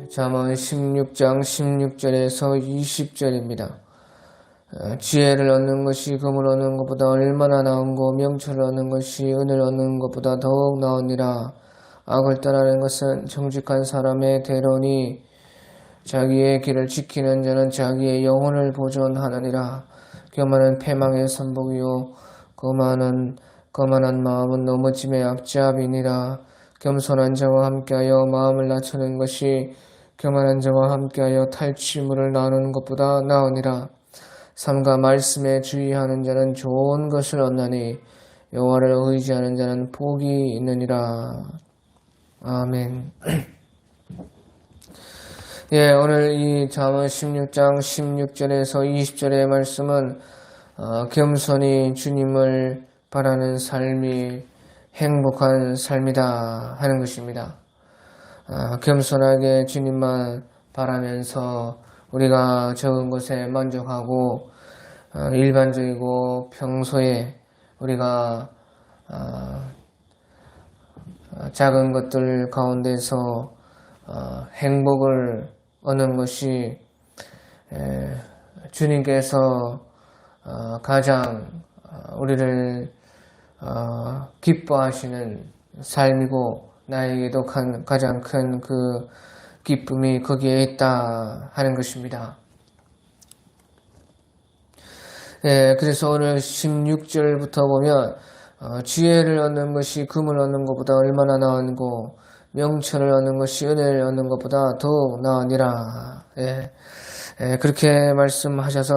잠언 16장 16절에서 20절입니다. 지혜를 얻는 것이 금을 얻는 것보다 얼마나 나은고 명철을 얻는 것이 은을 얻는 것보다 더욱 나으니라. 악을 떠나는 것은 정직한 사람의 대로니 자기의 길을 지키는 자는 자기의 영혼을 보존하느니라. 교만은 패망의 선복이요 거만한 마음은 넘어짐의 앞잡이니라. 겸손한 자와 함께하여 마음을 낮추는 것이 교만한 자와 함께하여 탈취물을 나누는 것보다 나으니라. 삼가 말씀에 주의하는 자는 좋은 것을 얻나니 여호와를 의지하는 자는 복이 있느니라. 아멘. 오늘 이 잠언 16장 16절에서 20절의 말씀은 겸손히 주님을 바라는 삶이 행복한 삶이다 하는 것입니다. 겸손하게 주님만 바라면서 우리가 적은 것에 만족하고 일반적이고 평소에 우리가 작은 것들 가운데서 행복을 얻는 것이 주님께서 가장 우리를 기뻐하시는 삶이고 나에게도 가장 큰 그 기쁨이 거기에 있다 하는 것입니다. 그래서 오늘 16절부터 보면 지혜를 얻는 것이 금을 얻는 것보다 얼마나 나은고 명철을 얻는 것이 은혜를 얻는 것보다 더욱 나으니라. 그렇게 말씀하셔서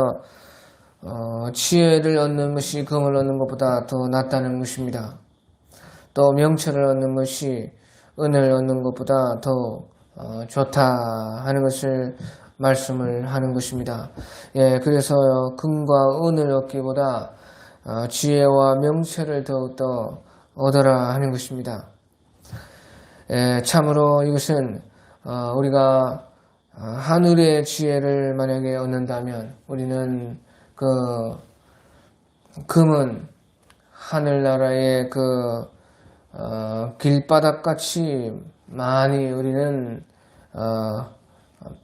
지혜를 얻는 것이 금을 얻는 것보다 더 낫다는 것입니다. 또 명철을 얻는 것이 은혜를 얻는 것보다 더 좋다 하는 것을 말씀을 하는 것입니다. 그래서 금과 은을 얻기보다 지혜와 명철을 더욱더 얻어라 하는 것입니다. 참으로 이것은 우리가 하늘의 지혜를 만약에 얻는다면 우리는 그 금은 하늘나라의 그 길바닥같이 많이 우리는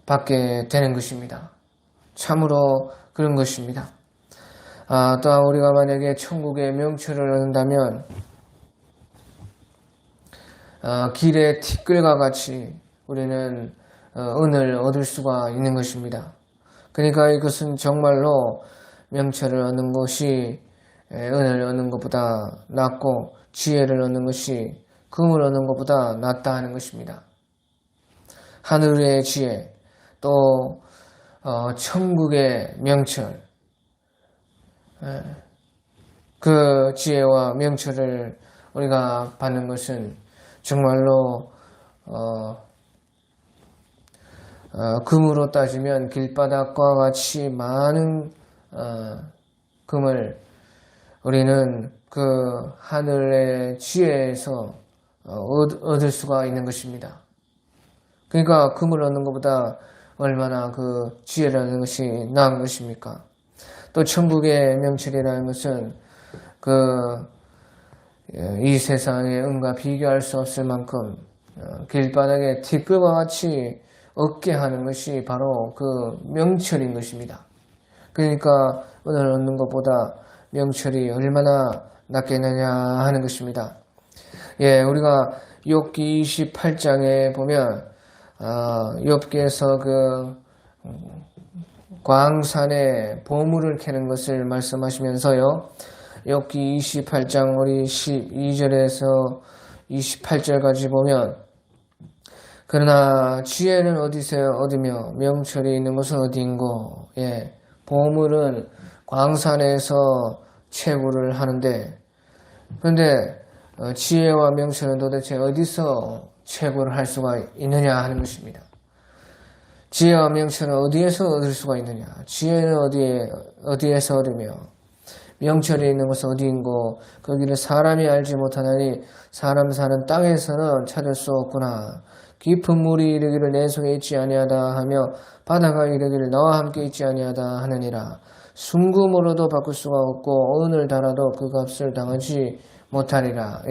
받게 되는 것입니다. 참으로 그런 것입니다. 또한 우리가 만약에 천국의 명철을 얻는다면 길의 티끌과 같이 우리는 은을 얻을 수가 있는 것입니다. 그러니까 이것은 정말로 명철을 얻는 것이 은을 얻는 것보다 낫고 지혜를 얻는 것이 금을 얻는 것보다 낫다 하는 것입니다. 하늘의 지혜, 또 천국의 명철, 그 지혜와 명철을 우리가 받는 것은 정말로 금으로 따지면 길바닥과 같이 많은 금을 우리는 그 하늘의 지혜에서 얻을 수가 있는 것입니다. 그러니까 금을 얻는 것보다 얼마나 그 지혜를 얻는 것이 나은 것입니까? 또 천국의 명철이라는 것은 이 세상의 은과 비교할 수 없을 만큼 길바닥에 티끌과 같이 얻게 하는 것이 바로 그 명철인 것입니다. 그러니까 은을 얻는 것보다 명철이 얼마나 낫겠느냐 하는 것입니다. 우리가 욥기 28장에 보면 욥기에서 그 광산에 보물을 캐는 것을 말씀하시면서요. 욥기 28장 우리 12절에서 28절까지 보면 그러나 지혜는 어디서 얻으며 명철이 있는 것은 어디인고 보물은 광산에서 채굴을 하는데 그런데 지혜와 명철은 도대체 어디서 채굴을 할 수가 있느냐 하는 것입니다. 지혜와 명철은 어디에서 얻을 수가 있느냐? 지혜는 어디에서 얻으며 명철이 있는 것은 어디인고 거기를 사람이 알지 못하나니 사람 사는 땅에서는 찾을 수 없구나. 깊은 물이 이르기를 내 속에 있지 아니하다 하며 바다가 이르기를 너와 함께 있지 아니하다 하느니라. 순금으로도 바꿀 수가 없고 은을 달아도 그 값을 당하지 못하리라.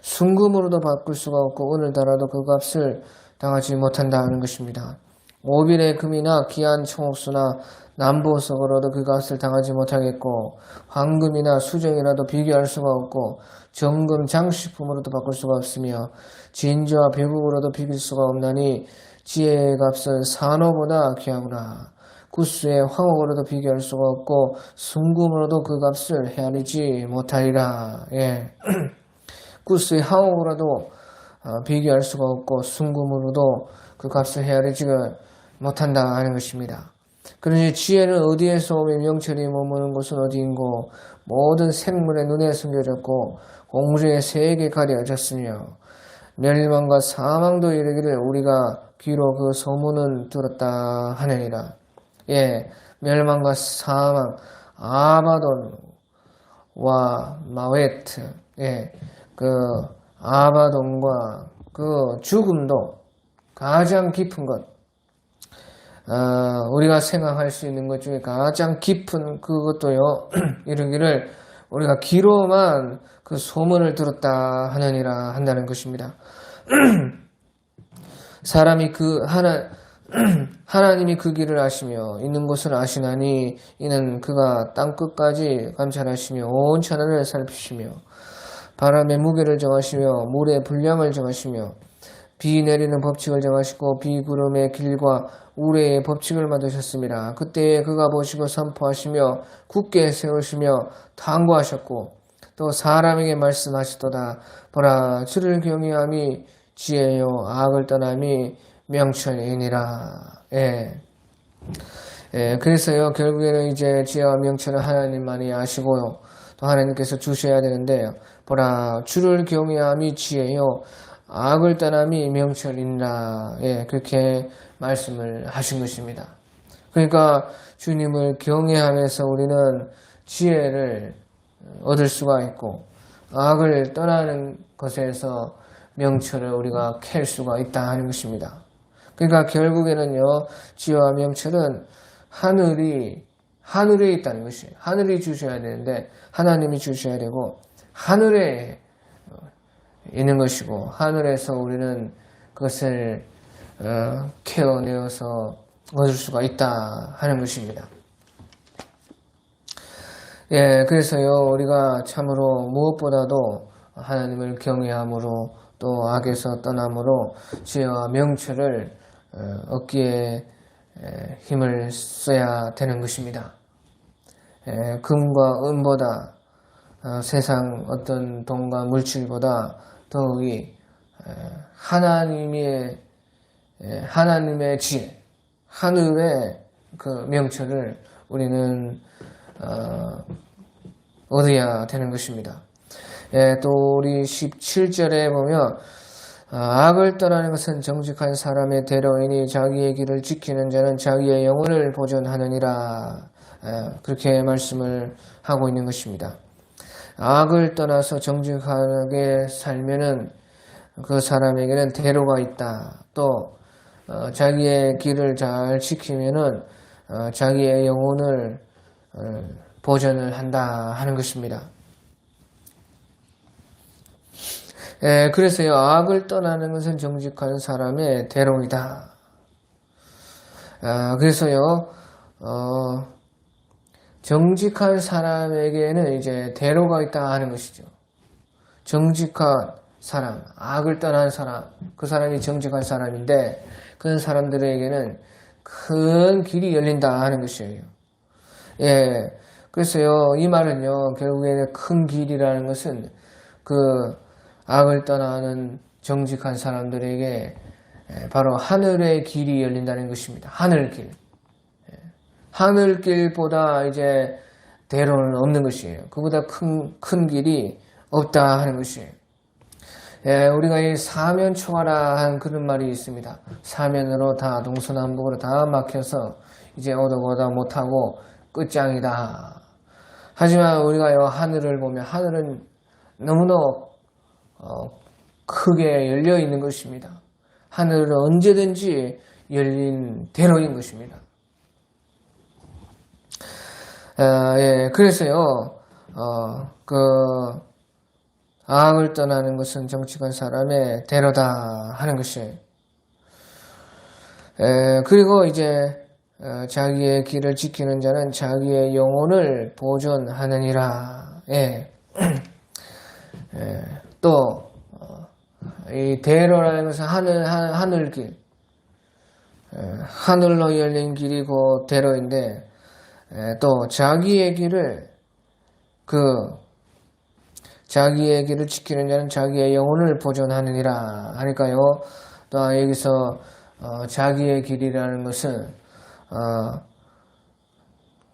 순금으로도 바꿀 수가 없고 은을 달아도 그 값을 당하지 못한다는 것입니다. 오빌의 금이나 귀한 청옥수나 남보석으로도 그 값을 당하지 못하겠고 황금이나 수정이라도 비교할 수가 없고 정금 장식품으로도 바꿀 수가 없으며 진주와 비국으로도 비길 수가 없나니 지혜의 값은 산호보다 귀하구나. 구스의 황옥으로도 비교할 수가 없고 순금으로도 그 값을 헤아리지 못하리라. 예. 구스의 황옥으로도 비교할 수가 없고 순금으로도 그 값을 헤아리지 못한다 하는 것입니다. 그러니 지혜는 어디에서 오며 명철이 머무는 곳은 어디인고 모든 생물의 눈에 숨겨졌고 공중의 새에게 가려졌으며 멸망과 사망도 이르기를 우리가 귀로 그 소문을 들었다 하느니라. 예, 멸망과 사망, 아바돈과 마웨트, 예, 그 아바돈과 그 죽음도 가장 깊은 것, 우리가 생각할 수 있는 것 중에 가장 깊은 그것도요, 이르기를 우리가 귀로만 그 소문을 들었다 하느니라 한다는 것입니다. 사람이 하나님이 그 길을 아시며 있는 곳을 아시나니 이는 그가 땅끝까지 감찰하시며 온 천하를 살피시며 바람의 무게를 정하시며 물의 분량을 정하시며 비 내리는 법칙을 정하시고 비구름의 길과 우레의 법칙을 만드셨습니다. 그때에 그가 보시고 선포하시며 굳게 세우시며 당부하셨고 또 사람에게 말씀하시도다. 보라, 주를 경외함이 지혜요 악을 떠남이 명철이니라. 예. 예, 그래서요 결국에는 이제 지혜와 명철은 하나님만이 아시고요 또 하나님께서 주셔야 되는데 보라, 주를 경외함이 지혜요 악을 떠남이 명철이니라. 예, 그렇게 말씀을 하신 것입니다. 그러니까 주님을 경외하면서 우리는 지혜를 얻을 수가 있고 악을 떠나는 것에서 명철을 우리가 캘 수가 있다 하는 것입니다. 그러니까 결국에는요 지혜와 명철은 하늘에 있다는 것이에요. 하늘이 주셔야 되는데 하나님이 주셔야 되고 하늘에 있는 것이고 하늘에서 우리는 그것을 케어내어서 얻을 수가 있다 하는 것입니다. 예, 그래서요 우리가 참으로 무엇보다도 하나님을 경외함으로 또 악에서 떠남으로 지혜와 명철을 얻기에 힘을 써야 되는 것입니다. 금과 은보다 세상 어떤 돈과 물질보다 더욱이 하나님의 지혜, 하늘의 그 명철을 우리는 얻어야 되는 것입니다. 또 우리 17절에 보면 악을 떠나는 것은 정직한 사람의 대로이니 자기의 길을 지키는 자는 자기의 영혼을 보존하느니라. 그렇게 말씀을 하고 있는 것입니다. 악을 떠나서 정직하게 살면은 그 사람에게는 대로가 있다. 또 자기의 길을 잘 지키면은 자기의 영혼을 보존을 한다 하는 것입니다. 그래서요 악을 떠나는 것은 정직한 사람의 대로이다. 그래서요 정직한 사람에게는 이제 대로가 있다 하는 것이죠. 정직한 사람, 악을 떠난 사람, 그 사람이 정직한 사람인데 그런 사람들에게는 큰 길이 열린다 하는 것이에요. 예, 그래서요 이 말은요 결국에는 큰 길이라는 것은 그 악을 떠나는 정직한 사람들에게 바로 하늘의 길이 열린다는 것입니다. 하늘길. 하늘길보다 이제 대로는 없는 것이에요. 그보다 큰 길이 없다 하는 것이에요. 우리가 이 사면 초하라한 그런 말이 있습니다. 사면으로 다 동서남북으로 다 막혀서 이제 오다 못하고 끝장이다. 하지만 우리가 하늘을 보면 하늘은 너무나 크게 열려 있는 것입니다. 하늘은 언제든지 열린 대로인 것입니다. 그래서요, 그 악을 떠나는 것은 정직한 사람의 대로다 하는 것이에요. 그리고 이제 자기의 길을 지키는 자는 자기의 영혼을 보존하느니라. 예. 또 이 대로라는 것은 하늘길, 하늘로 열린 길이고 대로인데, 또 자기의 길을 자기의 길을 지키는 자는 자기의 영혼을 보존하느니라 하니까요. 또 여기서 자기의 길이라는 것은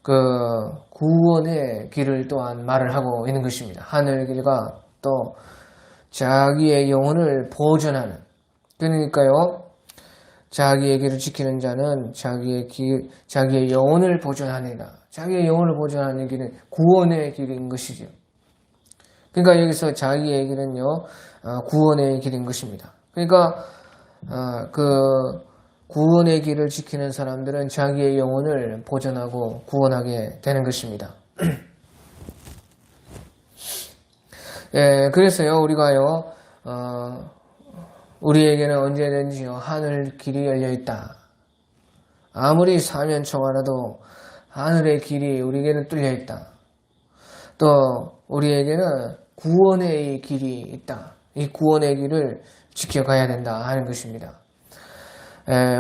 그 구원의 길을 또한 말을 하고 있는 것입니다. 하늘 길과 또 자기의 영혼을 보존하는, 그러니까요. 자기의 길을 지키는 자는 자기의 영혼을 보존하느니라. 자기의 영혼을 보존하는 길은 구원의 길인 것이죠. 그러니까 여기서 자기의 길은요, 구원의 길인 것입니다. 그러니까 그 구원의 길을 지키는 사람들은 자기의 영혼을 보존하고 구원하게 되는 것입니다. 예, 그래서요, 우리가요, 우리에게는 언제든지요, 하늘 길이 열려 있다. 아무리 사면초가라도 하늘의 길이 우리에게는 뚫려 있다. 또 우리에게는 구원의 길이 있다. 이 구원의 길을 지켜가야 된다 하는 것입니다.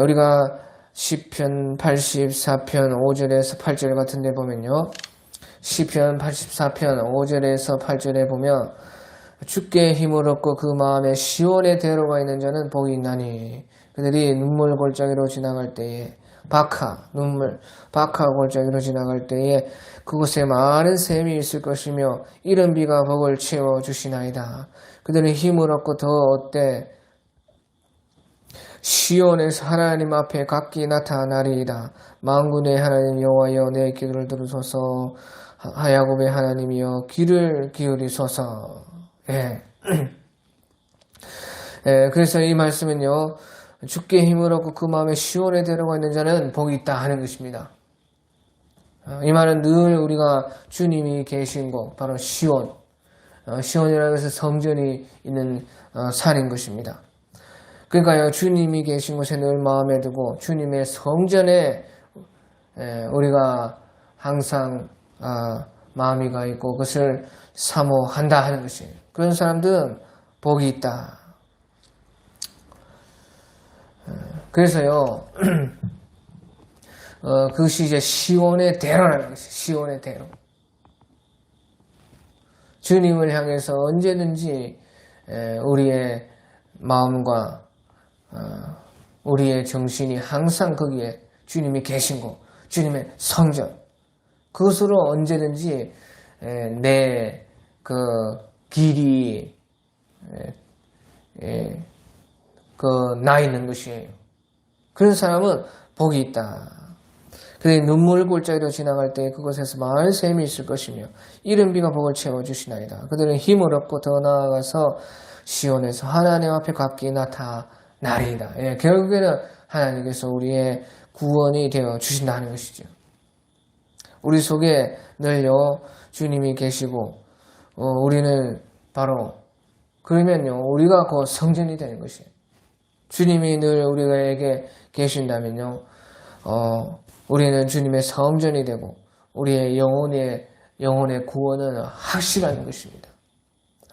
우리가 시편 84편 5절에서 8절 같은 데 보면요. 시편 84편 5절에서 8절에 보면 주께 힘을 얻고 그 마음에 시온의 대로가 있는 자는 복이 있나니 그들이 눈물 골짜기로 지나갈 때에 박하 골짜기로 지나갈 때에 그곳에 많은 샘이 있을 것이며 이른 비가 복을 채워주시나이다. 그들은 힘을 얻고 더 얻되 시온에서 하나님 앞에 각기 나타나리이다. 만군의 하나님 여호와여 내 기도를 들으소서. 야곱의 하나님이여 귀를 기울이소서. 예. 예, 그래서 이 말씀은요, 주께 힘을 얻고 그 마음에 시온에 데려가 있는 자는 복이 있다 하는 것입니다. 이 말은 늘 우리가 주님이 계신 곳, 바로 시온. 시온이라는 것은 성전이 있는 산인 것입니다. 그러니까요, 주님이 계신 곳에 늘 마음에 두고 주님의 성전에 우리가 항상 마음이 가 있고 그것을 사모한다 하는 것이에요. 그런 사람들은 복이 있다. 그래서요, 그것이 이제 시온의 대로라는 것이에요. 시온의 대로. 주님을 향해서 언제든지 우리의 마음과 우리의 정신이 항상 거기에 주님이 계신 곳, 주님의 성전, 그것으로 언제든지 내 그 길이 나 있는 것이에요. 그런 사람은 복이 있다. 그들이 눈물 골짜기로 지나갈 때 그곳에서 많은 샘이 있을 것이며 이른 비가 복을 채워주시나이다. 그들은 힘을 얻고 더 나아가서 시온에서 하나님 앞에 각기 나타나리이다. 예, 결국에는 하나님께서 우리의 구원이 되어 주신다는 것이죠. 우리 속에 늘요 주님이 계시고 우리는 바로 그러면요 우리가 그 성전이 되는 것이에요. 주님이 늘 우리에게 계신다면요 우리는 주님의 성전이 되고 우리의 영혼의 구원은 확실한 것입니다.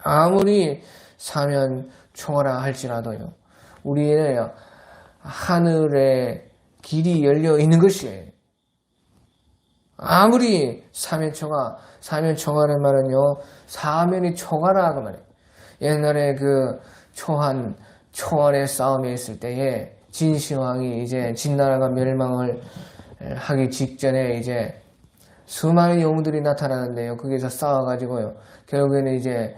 아무리 사면 총하라 할지라도요 우리는 하늘의 길이 열려 있는 것이에요. 아무리 사면총하는 말은요 사면이 총하라 그 말이에요. 옛날에 그 초안의 싸움이 있을 때에 진시황이 이제 진나라가 멸망을 하기 직전에 이제 수많은 영웅들이 나타나는데요. 거기서 싸워가지고요. 결국에는 이제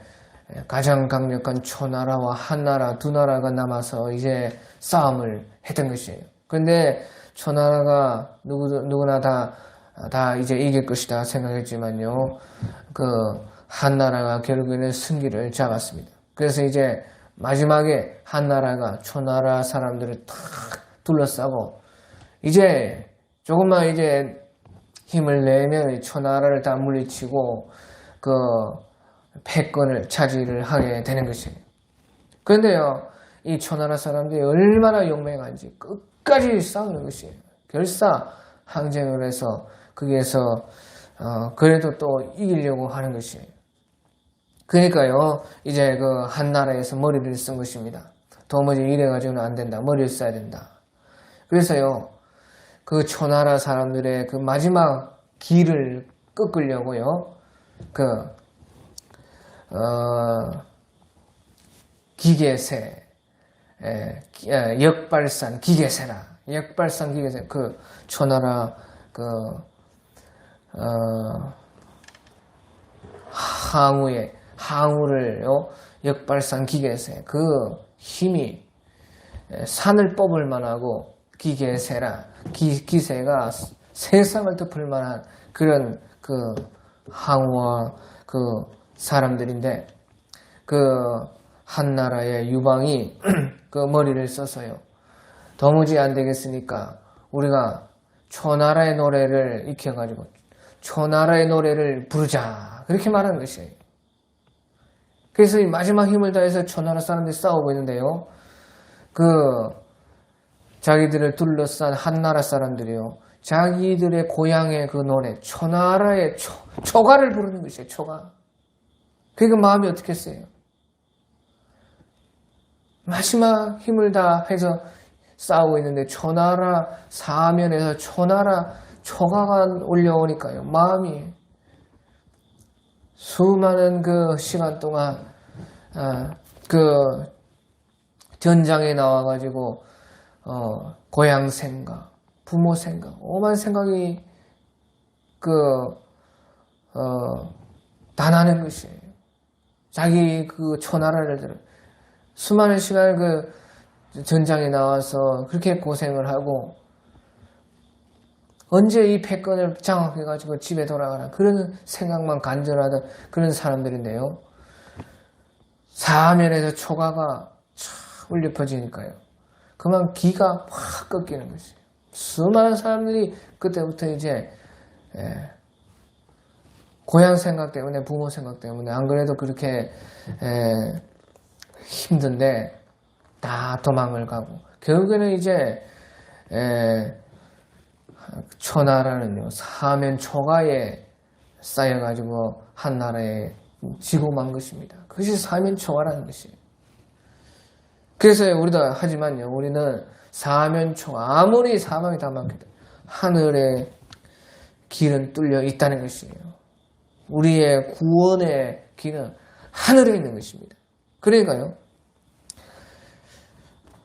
가장 강력한 초나라와 한나라 두 나라가 남아서 이제 싸움을 했던 것이에요. 그런데 초나라가 누구나 다 이제 이길 것이다 생각했지만요. 그 한나라가 결국에는 승기를 잡았습니다. 그래서 이제 마지막에 한나라가 초나라 사람들을 탁 둘러싸고 이제 조금만 이제 힘을 내면 초나라를 다 물리치고 그 패권을 차지를 하게 되는 것이에요. 그런데요, 이 초나라 사람들이 얼마나 용맹한지 끝까지 싸우는 것이에요. 결사 항쟁을 해서 거기에서 그래도 또 이기려고 하는 것이에요. 그러니까요, 이제 그 한 나라에서 머리를 쓴 것입니다. 도무지 이래가지고는 안 된다. 머리를 써야 된다. 그래서요, 그 초나라 사람들의 그 마지막 길을 꺾으려고요, 기계세, 역발산 기계세라. 역발산 기계세. 그 초나라 항우를요, 역발산 기계세. 그 힘이 산을 뽑을 만하고 기계세라. 기세가 세상을 덮을 만한 그런 그 항우와 그 사람들인데, 그 한 나라의 유방이 그 머리를 써서요, 도무지 안 되겠으니까 우리가 초나라의 노래를 익혀가지고 초나라의 노래를 부르자, 그렇게 말하는 것이에요. 그래서 이 마지막 힘을 다해서 초나라 사람들이 싸우고 있는데요, 그 자기들을 둘러싼 한나라 사람들이요, 자기들의 고향의 그 노래 초나라의 초가를 부르는 것이에요. 초가. 그러니까 마음이 어떻겠어요? 마지막 힘을 다해서 싸우고 있는데 초나라 사면에서 초나라 초가가 올려오니까요, 마음이 수많은 그 시간 동안 그 전장에 나와가지고 고향 생각, 부모 생각, 오만 생각이 다 나는 것이에요. 자기 그 초나라를 들어 수많은 시간을 그 전장에 나와서 그렇게 고생을 하고 언제 이 패권을 장악해가지고 집에 돌아가나, 그런 생각만 간절하던 그런 사람들인데요, 사면에서 초가가 촥 울려 퍼지니까요, 그만 기가 확 꺾이는 것이에요. 수많은 사람들이 그때부터 이제 고향 생각 때문에, 부모 생각 때문에, 안 그래도 그렇게 힘든데 다 도망을 가고, 결국에는 이제 초나라는요, 사면 초가에 쌓여가지고 한 나라에 지고 만 것입니다. 그것이 사면 초가라는 것이에요. 그래서 우리도 하지만요, 우리는 사면 초가, 아무리 사방이 다 막혀도 하늘의 길은 뚫려 있다는 것이에요. 우리의 구원의 길은 하늘에 있는 것입니다. 그러니까요,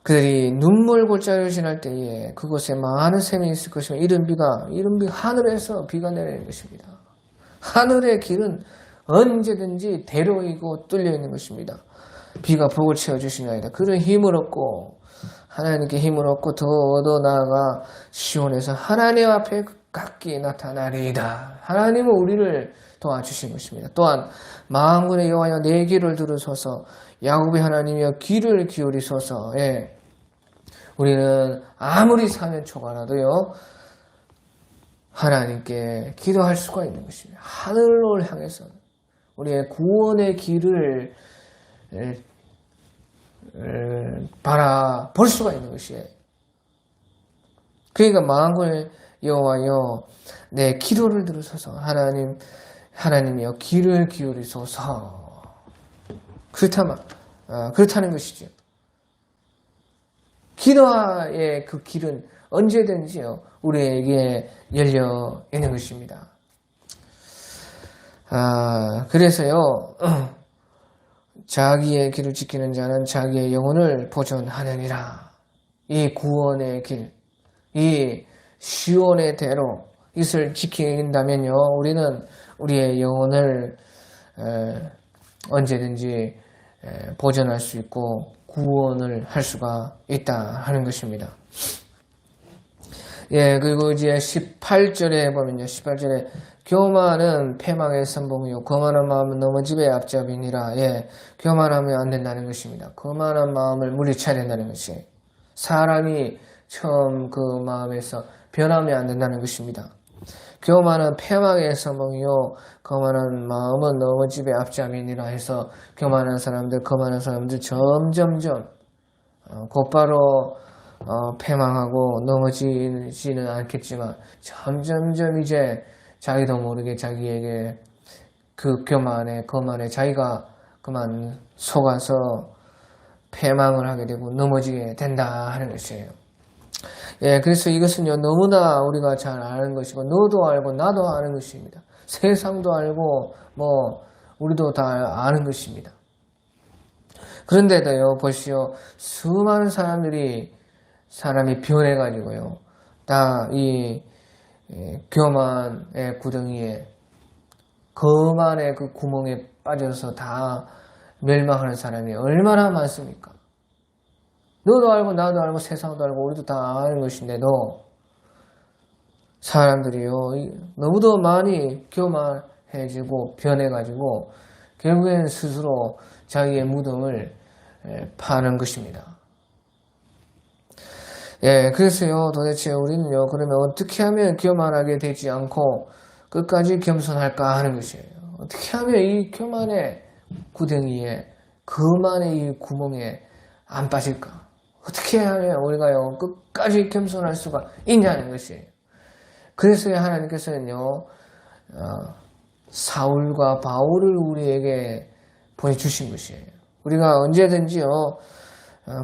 그들이 눈물 골짜기를 지날 때에 그곳에 많은 샘이 있을 것이며 이른 비가 하늘에서 비가 내리는 것입니다. 하늘의 길은 언제든지 대로이고 뚫려 있는 것입니다. 비가 복을 채워주시나이다. 그런 힘을 얻고, 하나님께 힘을 얻고 더 얻어 나아가 시온에서 하나님 앞에 각기 나타나리이다. 하나님은 우리를 도와주신 것입니다. 또한 만군의 여호와여, 내 귀를 들으소서. 야곱의 하나님이여, 귀를 기울이소서. 우리는 아무리 사면 초가라도요, 하나님께 기도할 수가 있는 것입니다. 하늘을 향해서 우리의 구원의 길을 바라볼 수가 있는 것이에요. 그러니까 만군의 여호와여, 내 기도를 들으소서. 하나님이여, 귀를 기울이소서. 그렇다는 것이죠. 기도의 그 길은 언제든지요, 우리에게 열려 있는 것입니다. 그래서요, 자기의 길을 지키는 자는 자기의 영혼을 보존하느니라. 이 구원의 길, 이 시온의 대로 이것을 지킨다면요, 우리는 우리의 영혼을 언제든지 보존할 수 있고 구원을 할 수가 있다 하는 것입니다. 그리고 이제 18절에 보면요, 18절에 교만은 패망의 선봉이요 거만한 마음은 넘어집의 앞잡이니라. 교만하면 안 된다는 것입니다. 거만한 마음을 물리쳐야 된다는 것이, 사람이 처음 그 마음에서 변하면 안 된다는 것입니다. 교만은 패망의 선봉이요 거만한 마음은 넘어집의 앞잡이니라 해서, 거만한 사람들 점점점 곧바로 패망하고 넘어지지는 않겠지만 점점점 이제 자기도 모르게 자기에게 그 거만에 자기가 그만 속아서 패망을 하게 되고 넘어지게 된다 하는 것이에요. 예, 그래서 이것은요, 너무나 우리가 잘 아는 것이고, 너도 알고 나도 아는 것입니다. 세상도 알고, 우리도 다 아는 것입니다. 그런데도요, 보시오, 수많은 사람이 변해가지고요, 다 이 교만의 구덩이에, 거만의 그 구멍에 빠져서 다 멸망하는 사람이 얼마나 많습니까? 너도 알고 나도 알고 세상도 알고 우리도 다 아는 것인데도 사람들이요 너무도 많이 교만해지고 변해가지고 결국엔 스스로 자기의 무덤을 파는 것입니다. 예, 그래서요 도대체 우리는요 그러면 어떻게 하면 교만하게 되지 않고 끝까지 겸손할까 하는 것이에요. 어떻게 하면 이 교만의 구덩이에 거만의 이 구멍에 안 빠질까? 어떻게 하면 우리가요 끝까지 겸손할 수가 있냐는 것이에요. 그래서야 하나님께서는요 사울과 바울을 우리에게 보내주신 것이에요. 우리가 언제든지요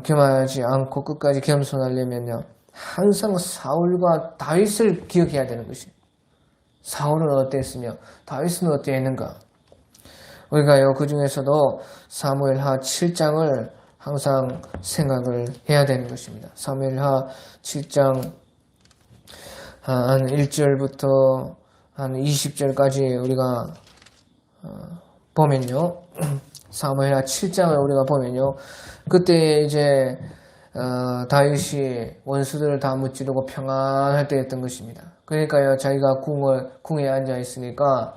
교만하지 않고 끝까지 겸손하려면요 항상 사울과 다윗을 기억해야 되는 것이에요. 사울은 어땠으며 다윗은 어땠는가? 우리가요 그 중에서도 사무엘하 7장을 항상 생각을 해야 되는 것입니다. 사무엘하 7장 한 1절부터 한 20절까지 우리가 보면요. 사무엘하 7장을 우리가 보면요. 그때 이제 다윗이 원수들을 다 무찌르고 평안할 때였던 것입니다. 그러니까요. 자기가 궁에 앉아 있으니까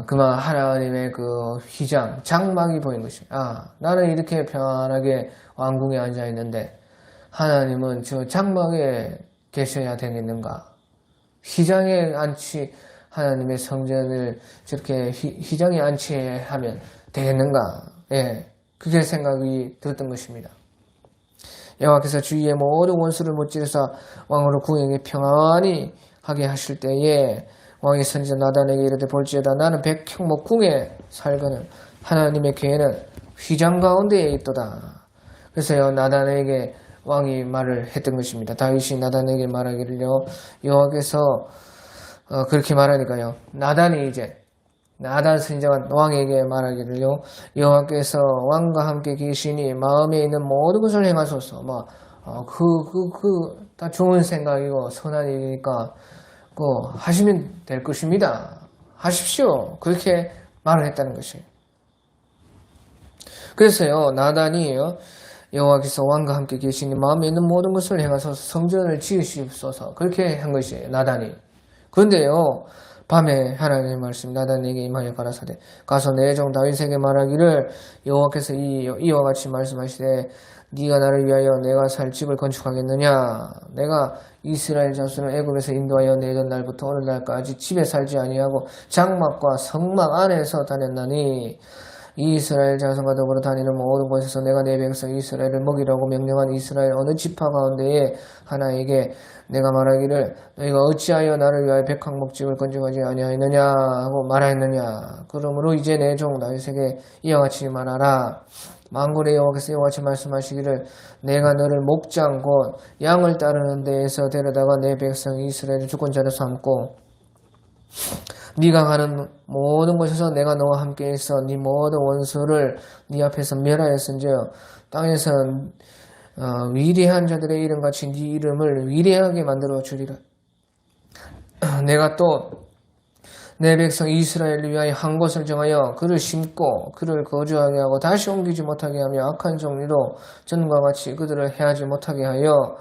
그만 하나님의 그 휘장, 장막이 보인 것입니다. 나는 이렇게 평안하게 왕궁에 앉아 있는데 하나님은 저 장막에 계셔야 되겠는가? 휘장에 앉히 하나님의 성전을 저렇게 휘장에 안치하면 되겠는가? 예, 그게 생각이 들었던 것입니다. 여호와께서 주위의 모든 원수를 무찌르사 왕으로 궁에게 평안히 하게 하실 때에 왕의 선지자 나단에게 이르되 볼지어다 나는 백형목 궁에 살거늘 하나님의 궤는 휘장 가운데에 있도다. 그래서요 나단에게 왕이 말을 했던 것입니다. 다윗이 나단에게 말하기를요 여호와께서 그렇게 말하니까요 나단 선지자가 왕에게 말하기를요 여호와께서 왕과 함께 계시니 마음에 있는 모든 것을 행하소서. 다 좋은 생각이고 선한 일이니까 하시면 될 것입니다. 하십시오. 그렇게 말을 했다는 것이에요. 그래서요 나단이 여호와께서 왕과 함께 계시니 마음에 있는 모든 것을 행하소서 성전을 지으시옵소서 그렇게 한 것이에요. 나단이. 그런데요 밤에 하나님의 말씀 나단에게 임하여 가라사대 가서 내 종 다윗에게 말하기를 여호와께서 이와 같이 말씀하시되 네가 나를 위하여 내가 살 집을 건축하겠느냐? 내가 이스라엘 자손을 애굽에서 인도하여 내던 날부터 오늘날까지 집에 살지 아니하고 장막과 성막 안에서 다녔나니 이스라엘 자손과 더불어 다니는 모든 곳에서 내가 내 백성 이스라엘을 먹이라고 명령한 이스라엘 어느 지파 가운데에 하나에게 내가 말하기를 너희가 어찌하여 나를 위하여 백향목집을 건축하지 아니하였느냐 하고 말하였느냐. 그러므로 이제 내 종 다윗에게 이와 같이 말하라. 만군의 여호와께서 이와 같이 말씀하시기를 내가 너를 목장 곧 양을 따르는 데에서 데려다가 내 백성 이스라엘을 주권자로 삼고 네가 가는 모든 곳에서 내가 너와 함께 있어 네 모든 원수를 네 앞에서 멸하였은즉 땅에서 위대한 자들의 이름같이 네 이름을 위대하게 만들어 주리라. 내가 또 내 백성 이스라엘을 위하여 한 곳을 정하여 그를 심고 그를 거주하게 하고 다시 옮기지 못하게 하며 악한 종리로 전과 같이 그들을 해하지 못하게 하여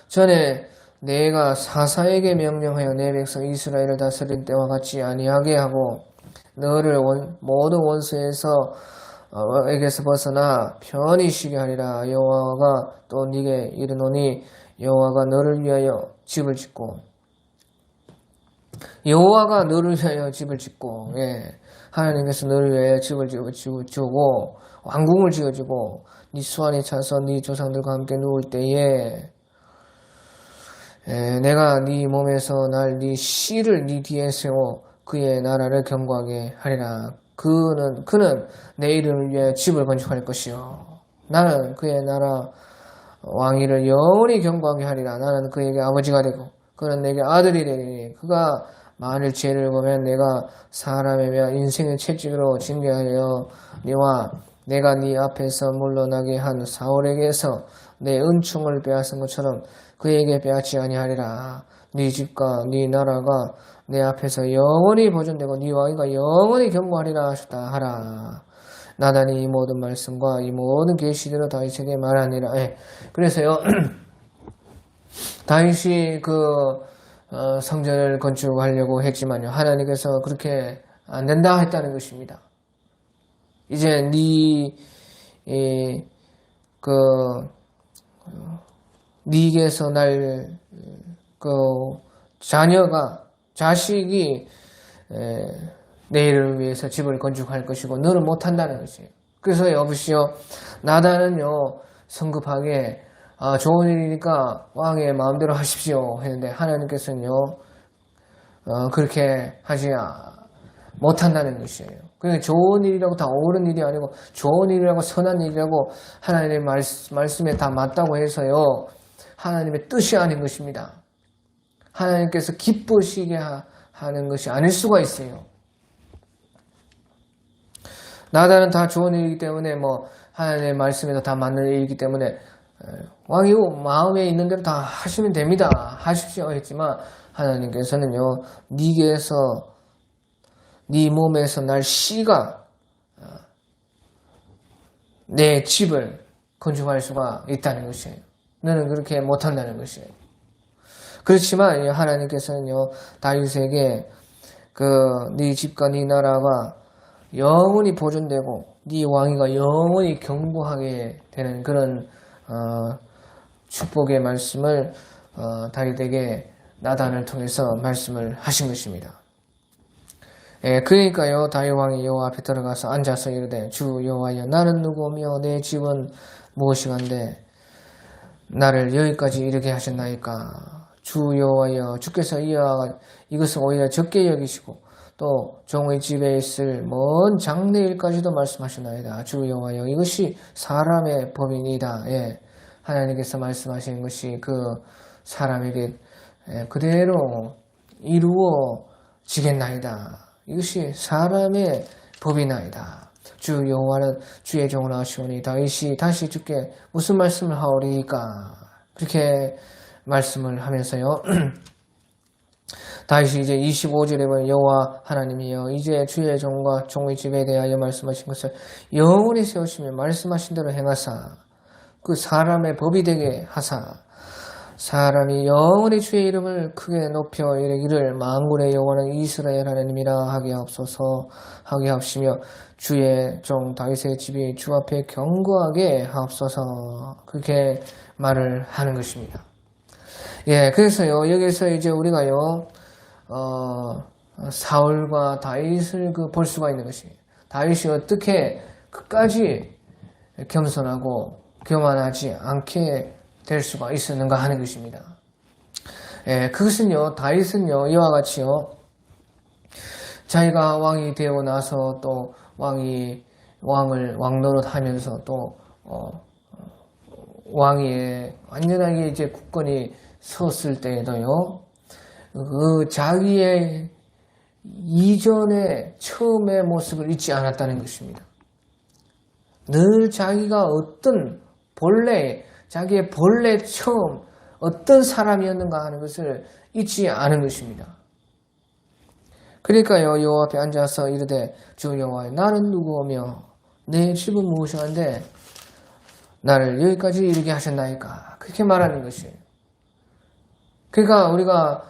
전에 내가 사사에게 명령하여 내 백성 이스라엘을 다스릴 때와 같이 아니하게 하고 너를 모든 원수에서 에게서 벗어나 편히 쉬게 하리라. 여호와가 또 네게 이르노니 여호와가 너를 위하여 집을 짓고 여호와가 너를 위하여 집을 짓고, 예, 하나님께서 너를 위하여 집을 지어주고 왕궁을 지어주고 네 수완에 차서 네 조상들과 함께 누울 때에, 예, 내가 네 몸에서 날 네 씨를 네 뒤에 세워 그의 나라를 견고하게 하리라. 그는 내 이름을 위하여 집을 건축할 것이요 나는 그의 나라 왕위를 영원히 견고하게 하리라. 나는 그에게 아버지가 되고 그는 내게 아들이 되리니 그가 만일 죄를 보면 내가 사람에 대한 인생의 채찍으로 징계하여 네와 내가 네 앞에서 물러나게 한 사울에게서 내 은총을 빼앗은 것처럼 그에게 빼앗지 아니하리라. 네 집과 네 나라가 내 앞에서 영원히 보존되고 네 왕위가 영원히 견고하리라 하셨다 하라. 나단이 이 모든 말씀과 이 모든 계시대로 다윗에게 말하니라. 예. 그래서요 다윗이 성전을 건축하려고 했지만요 하나님께서 그렇게 안 된다 했다는 것입니다. 이제 네게서 날 자식이 내일을 위해서 집을 건축할 것이고 너는 못한다는 것이에요. 그래서 여보시오 나단은요 성급하게 좋은 일이니까 왕의 마음대로 하십시오 했는데 하나님께서는요 그렇게 하지 못한다는 것이에요. 그러니까 좋은 일이라고 다 옳은 일이 아니고 좋은 일이라고 선한 일이라고 하나님의 말씀에 다 맞다고 해서요 하나님의 뜻이 아닌 것입니다. 하나님께서 기쁘시게 하는 것이 아닐 수가 있어요. 나단은 다 좋은 일이기 때문에 하나님의 말씀에도 다 맞는 일이기 때문에 왕이 마음에 있는 대로 다 하시면 됩니다. 하십시오 했지만 하나님께서는요 네 몸에서 날 씨가 내 집을 건축할 수가 있다는 것이에요. 너는 그렇게 못한다는 것이에요. 그렇지만 하나님께서는요 다윗에게 네 집과 네 나라가 영원히 보존되고 네 왕위가 영원히 견고하게 되는 그런 축복의 말씀을 다윗에게 나단을 통해서 말씀을 하신 것입니다. 예, 그러니까요 다윗 왕이 여호와 앞에 들어가서 앉아서 이르되 주 여호와여 나는 누구며 내 집은 무엇이간데 나를 여기까지 이르게 하셨나이까. 주 여호와여 주께서 이것은 오히려 적게 여기시고 또 종의 집에 있을 먼 장래일까지도 말씀하셨나이다. 주 여호와여 이것이 사람의 법이니이다. 예, 하나님께서 말씀하시는 것이 사람에게 그대로 이루어지겠나이다. 이것이 사람의 법이나이다. 주 여호와는 주의 종을 하시오니 다윗이 다시 주께 무슨 말씀을 하오리까. 그렇게 말씀을 하면서요 다윗이 이제 25절에 보면 여호와 하나님이여 이제 주의 종과 종의 집에 대하여 말씀하신 것을 영원히 세우시며 말씀하신 대로 행하사 그 사람의 법이 되게 하사 사람이 영원히 주의 이름을 크게 높여 이르기를 만군의 여호와는 이스라엘 하나님이라 하게 하옵시며 주의 종 다윗의 집이 주 앞에 견고하게 하옵소서. 그렇게 말을 하는 것입니다. 예, 그래서요 여기서 이제 우리가요 사울과 다윗을 볼 수가 있는 것입니다. 다윗이 어떻게 끝까지 겸손하고 교만하지 않게 될 수가 있었는가 하는 것입니다. 예, 그것은요 다윗은요 이와 같이요 자기가 왕이 되고 나서 또 왕을 노릇하면서 또 왕위에 완전하게 이제 국권이 섰을 때에도요 자기의 이전의 처음의 모습을 잊지 않았다는 것입니다. 늘 자기가 자기의 본래 처음 어떤 사람이었는가 하는 것을 잊지 않은 것입니다. 그러니까요 여호와 앞에 앉아서 이르되 주 여호와 나는 누구오며 내 집은 무엇이한데 나를 여기까지 이르게 하셨나이까. 그렇게 말하는 것이에요. 그러니까 우리가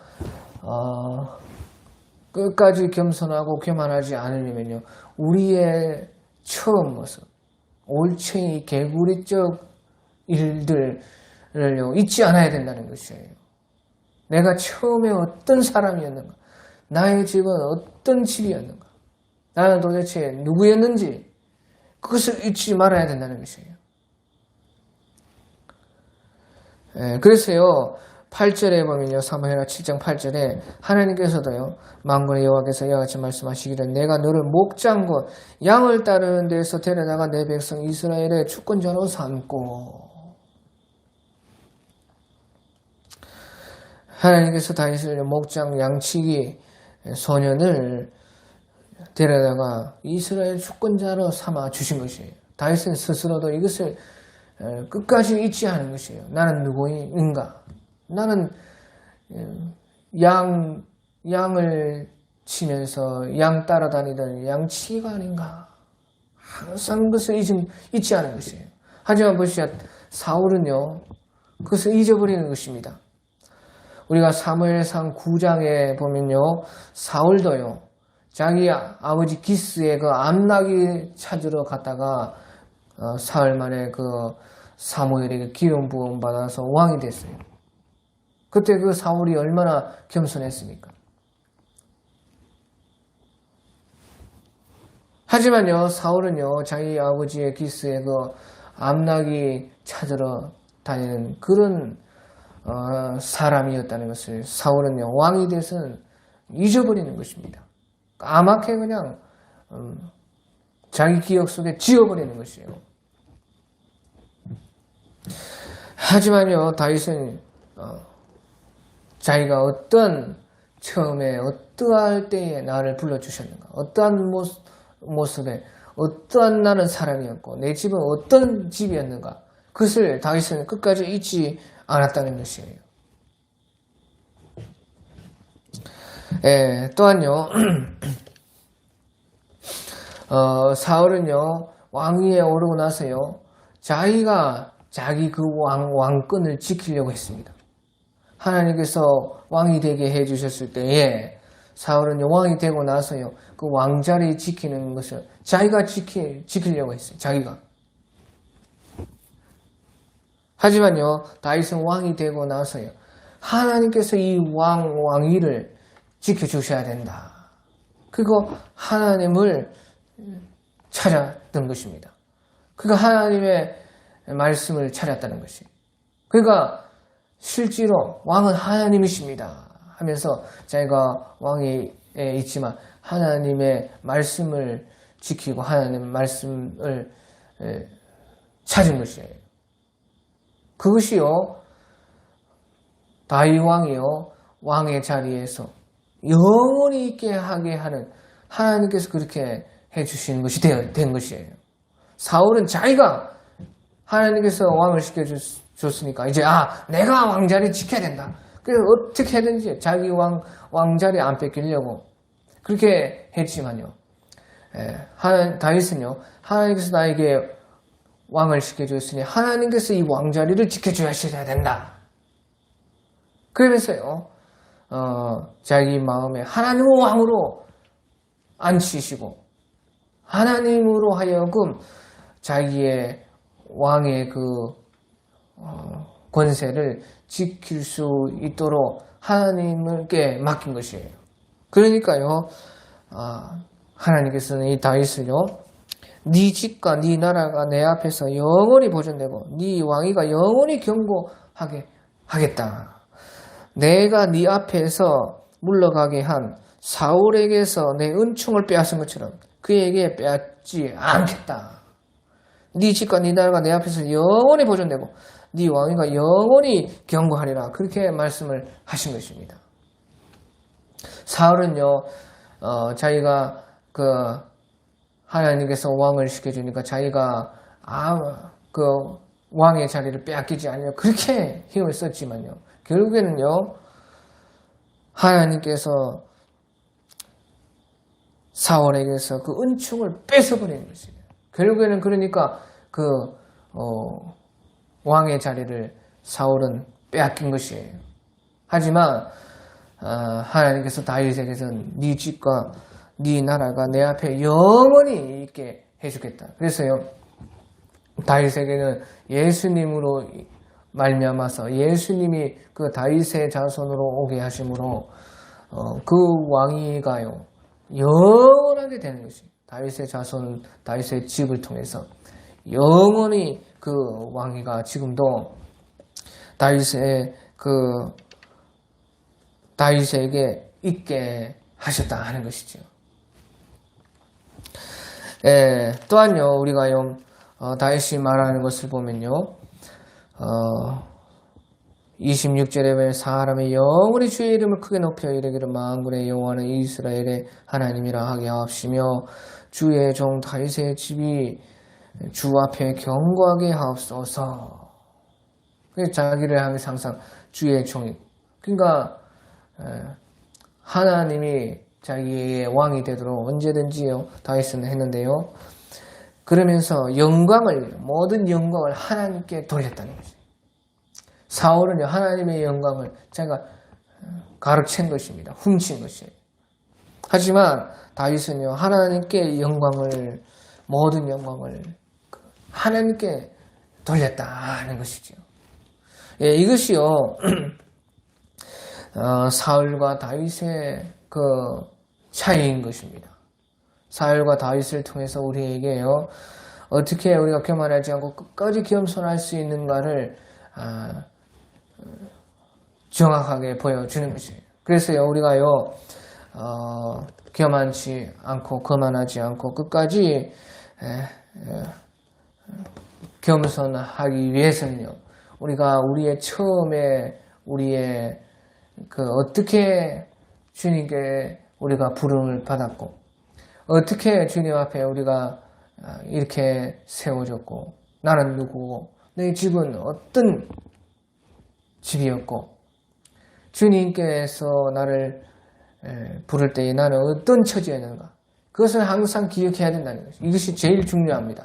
끝까지 겸손하고 교만하지 않으려면요 우리의 처음 모습 올챙이 개구리적 일들을 잊지 않아야 된다는 것이에요. 내가 처음에 어떤 사람이었는가, 나의 집은 어떤 집이었는가? 나는 도대체 누구였는지 그것을 잊지 말아야 된다는 것이에요. 그래서요 8절에 보면요 사무엘하 7장 8절에 하나님께서도요 만군의 여호와께서 이와 같이 말씀하시기를 내가 너를 목장과 양을 따르는 데에서 데려다가 내 백성 이스라엘의 주권자로 삼고 하나님께서 다윗을 목장 양치기 소년을 데려다가 이스라엘 주권자로 삼아 주신 것이에요. 다윗은 스스로도 이것을 끝까지 잊지 않은 것이에요. 나는 누구인가? 나는 양을 치면서 양 따라다니던 양치기가 아닌가? 항상 그것을 잊지 않은 것이에요. 하지만 보시오 사울은요 그것을 잊어버리는 것입니다. 우리가 사무엘상 9장에 보면요 사울도요 자기 아버지 기스의 그 암나귀 찾으러 갔다가 사흘 만에 그 사무엘에게 기름 부음 받아서 왕이 됐어요. 그때 그 사울이 얼마나 겸손했습니까? 하지만요 사울은요 자기 아버지의 기스의 그 암나귀 찾으러 다니는 그런 사람이었다는 것을 사울은요 왕이 돼서는 잊어버리는 것입니다. 까맣게 그냥 자기 기억 속에 지워버리는 것이에요. 하지만요 다윗은 자기가 처음에 어떠할 때에 나를 불러주셨는가, 어떠한 모습에 어떠한 나는 사람이었고 내 집은 어떤 집이었는가, 그것을 다윗은 끝까지 잊지 않았다는 것이에요. 또한요 사울은요 왕위에 오르고 나서요 자기 그 왕권을 지키려고 했습니다. 하나님께서 왕이 되게 해주셨을 때에 사울은 왕이 되고 나서요 그 왕자리 지키는 것을 자기가 지키려고 했어요. 자기가. 하지만요 다윗은 왕이 되고 나서요 하나님께서 이 왕위를 지켜주셔야 된다. 그리고 하나님을 찾았던 것입니다. 그가 하나님의 말씀을 찾았다는 것이. 그러니까 실제로 왕은 하나님이십니다 하면서 자기가 왕에 있지만 하나님의 말씀을 지키고 하나님의 말씀을 찾은 것이에요. 그것이요 다윗 왕이요 왕의 자리에서 영원히 있게 하게 하는 하나님께서 그렇게 해주시는 것이 된 것이에요. 사울은 자기가 하나님께서 왕을 시켜줬으니까 이제 내가 왕자리 지켜야 된다. 그래서 어떻게든지 자기 왕자리 안 뺏기려고 그렇게 했지만요. 다윗은요 하나님께서 나에게 왕을 시켜줬으니 하나님께서 이 왕자리를 지켜줘야 된다. 그러면서요 자기 마음에 하나님을 왕으로 앉히시고 하나님으로 하여금 자기의 왕의 그 권세를 지킬 수 있도록 하나님께 맡긴 것이에요. 그러니까요 하나님께서는 이 다윗을요 네 집과 네 나라가 내 앞에서 영원히 보존되고 네 왕위가 영원히 견고하게 하겠다. 내가 네 앞에서 물러가게 한 사울에게서 내 은총을 빼앗은 것처럼 그에게 빼앗지 않겠다. 네 집과 네 나라가 내 앞에서 영원히 보존되고 네 왕위가 영원히 견고하리라. 그렇게 말씀을 하신 것입니다. 사울은요 자기가 하나님께서 왕을 시켜주니까 자기가 그 왕의 자리를 빼앗기지 않으려 그렇게 힘을 썼지만요 결국에는요 하나님께서 사울에게서 그 은총을 뺏어버리는 것이에요. 결국에는 그러니까 왕의 자리를 사울은 빼앗긴 것이에요. 하지만 하나님께서 다윗에게서는 네 집과 네 나라가 내 앞에 영원히 있게 해주겠다. 그래서요 다윗에게는 예수님으로 말미암아서 예수님이 그 다윗의 자손으로 오게 하심으로 그 왕위가요 영원하게 되는 것이 다윗의 자손, 다윗의 집을 통해서 영원히 그 왕위가 지금도 다윗에게 있게 하셨다 하는 것이죠. 또한요 우리가요 다윗이 말하는 것을 보면요 26절에 보면 사람의 영원히 주의 이름을 크게 높여 이르기를 만군의 여호와는 이스라엘의 하나님이라 하게 하옵시며 주의 종 다윗의 집이 주 앞에 견고하게 하옵소서. 자기를 향해서 항상 주의 종이 그러니까 하나님이 자기의 왕이 되도록 언제든지요 다윗은 했는데요. 그러면서 모든 영광을 하나님께 돌렸다는 거죠. 사울은요 하나님의 영광을 자기가 가로챈 것입니다. 훔친 것이에요. 하지만 다윗은요 하나님께 모든 영광을 하나님께 돌렸다 하는 것이죠. 이것이요 사울과 다윗의 그 차이인 것입니다. 사울과 다윗을 통해서 우리에게요 어떻게 우리가 교만하지 않고 끝까지 겸손할 수 있는가를 정확하게 보여주는 것이에요. 그래서요 우리가요 교만치 않고 거만하지 않고 끝까지 겸손하기 위해서는요 우리가 우리의 어떻게 주님께 우리가 부름을 받았고 어떻게 주님 앞에 우리가 이렇게 세워졌고 나는 누구고 내 집은 어떤 집이었고 주님께서 나를 부를 때에 나는 어떤 처지였는가 그것을 항상 기억해야 된다는 것이죠. 이것이 제일 중요합니다.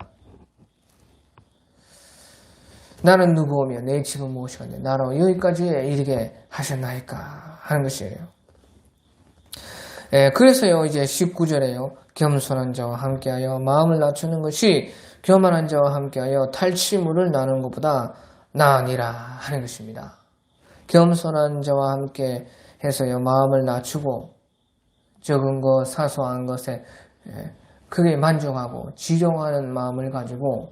나는 누구오며 내 집은 무엇이었냐 나로 여기까지 이르게 하셨나이까 하는 것이에요. 그래서요 이제 19절에요 겸손한 자와 함께하여 마음을 낮추는 것이 교만한 자와 함께하여 탈취물을 나누는 것보다 나으니라 하는 것입니다. 겸손한 자와 함께 해서요 마음을 낮추고 적은 것 사소한 것에 크게 만족하고 지종하는 마음을 가지고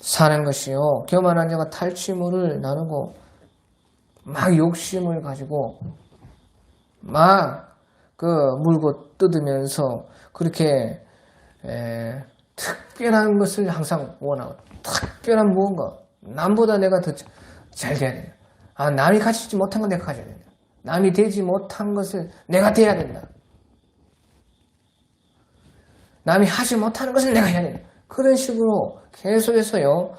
사는 것이요 교만한 자가 탈취물을 나누고 막 욕심을 가지고 막 물고 뜯으면서 그렇게 특별한 것을 항상 원하고 특별한 무언가 남보다 내가 더 잘 돼야 된다. 남이 가지지 못한 건 내가 가져야 된다. 남이 되지 못한 것을 내가 돼야 된다. 남이 하지 못하는 것을 내가 해야 된다. 그런 식으로 계속해서요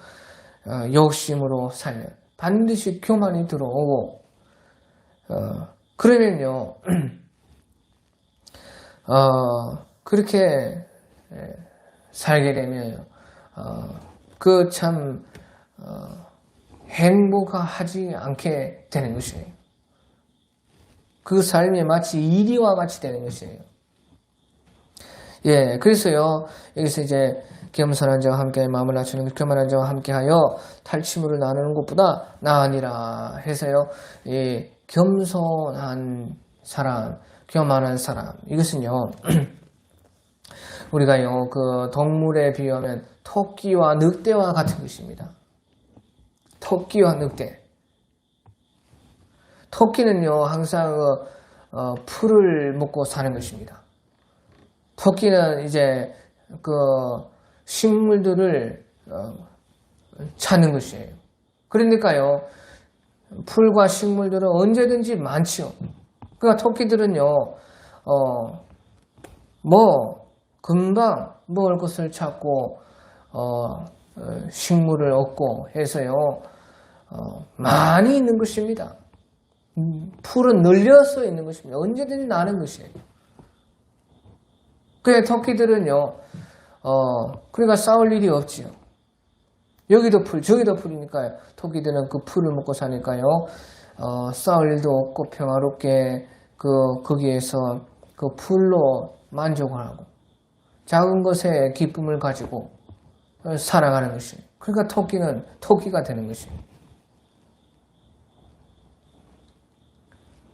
욕심으로 살면 반드시 교만이 들어오고 그러면요 그렇게 살게 되면 그 참 행복하지 않게 되는 것이에요. 그 삶이 마치 이리와 같이 되는 것이에요. 그래서요 여기서 이제 겸손한 자와 함께 마음을 낮추는 것, 교만한 자와 함께하여 탈취물을 나누는 것보다 나으니라 해서요. 겸손한 사람, 교만한 사람 이것은요 우리가요 그 동물에 비유하면 토끼와 늑대와 같은 것입니다. 토끼와 늑대. 토끼는요 항상 풀을 먹고 사는 것입니다. 토끼는 이제 그 식물들을 찾는 것이에요. 그러니까요 풀과 식물들은 언제든지 많지요. 그러니까 토끼들은요 금방 먹을 것을 찾고 식물을 얻고 해서요 많이 있는 것입니다. 풀은 널려서 있는 것입니다. 언제든지 나는 것이에요. 그래 토끼들은요 그러니까 싸울 일이 없지요. 여기도 풀 저기도 풀이니까요. 토끼들은 그 풀을 먹고 사니까요 싸울 일도 없고 평화롭게 거기에서 그 풀로 만족을 하고 작은 것에 기쁨을 가지고 살아가는 것이에요. 그러니까 토끼는 토끼가 되는 것이에요.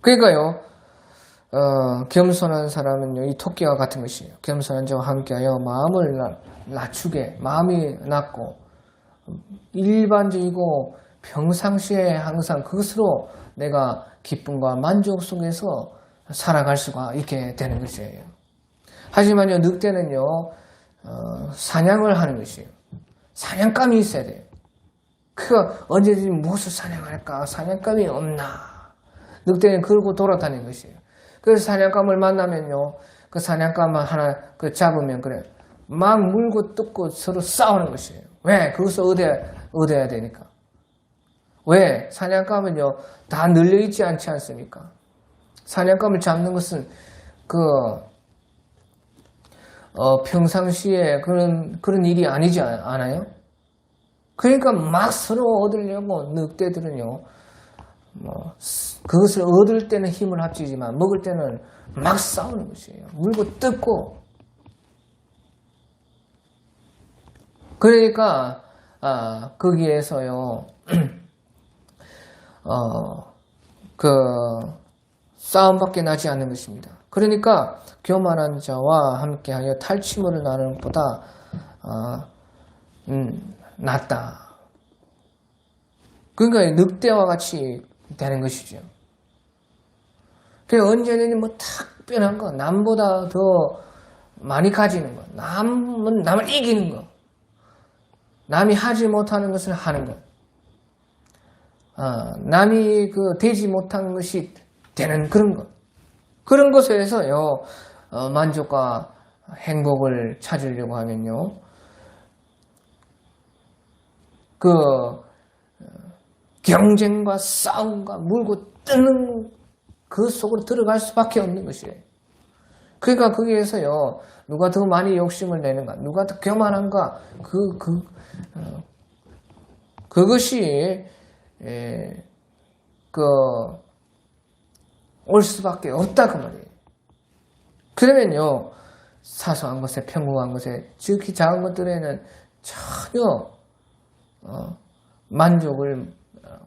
그러니까요, 겸손한 사람은요, 이 토끼와 같은 것이에요. 겸손한 자와 함께하여 마음을 낮추게, 마음이 낮고, 일반적이고, 평상시에 항상 그것으로 내가 기쁨과 만족 속에서 살아갈 수가 있게 되는 것이에요. 하지만요, 늑대는요, 사냥을 하는 것이에요. 사냥감이 있어야 돼요. 그가 언제든지 무엇을 사냥할까? 사냥감이 없나? 늑대는 그러고 돌아다니는 것이에요. 그래서 사냥감을 만나면요, 그 사냥감 하나 잡으면 그래. 막 물고 뜯고 서로 싸우는 것이에요. 왜? 그것을 얻어야 되니까. 왜? 사냥감은요, 다 늘려있지 않지 않습니까? 사냥감을 잡는 것은 평상시에 그런 일이 아니지 않아요? 그러니까 막 서로 얻으려고 늑대들은요, 그것을 얻을 때는 힘을 합치지만 먹을 때는 막 싸우는 것이에요. 물고 뜯고. 그러니까 거기에서요 싸움밖에 나지 않는 것입니다. 그러니까 교만한 자와 함께하여 탈취물을 나누는 것보다 낫다. 그러니까 늑대와 같이 되는 것이죠. 그러니까 언제든지 특별한 거, 남보다 더 많이 가지는 거, 남을 이기는 거, 남이 하지 못하는 것을 하는 것, 남이 되지 못한 것이 되는 그런 것, 그런 것에서요 만족과 행복을 찾으려고 하면요 경쟁과 싸움과 물고 뜨는 그 속으로 들어갈 수밖에 없는 것이에요. 그러니까 거기에서요 누가 더 많이 욕심을 내는가, 누가 더 교만한가, 그것이 올 수밖에 없다 그 말이에요. 그러면요 사소한 것에, 평범한 것에, 지극히 작은 것들에는 전혀 만족을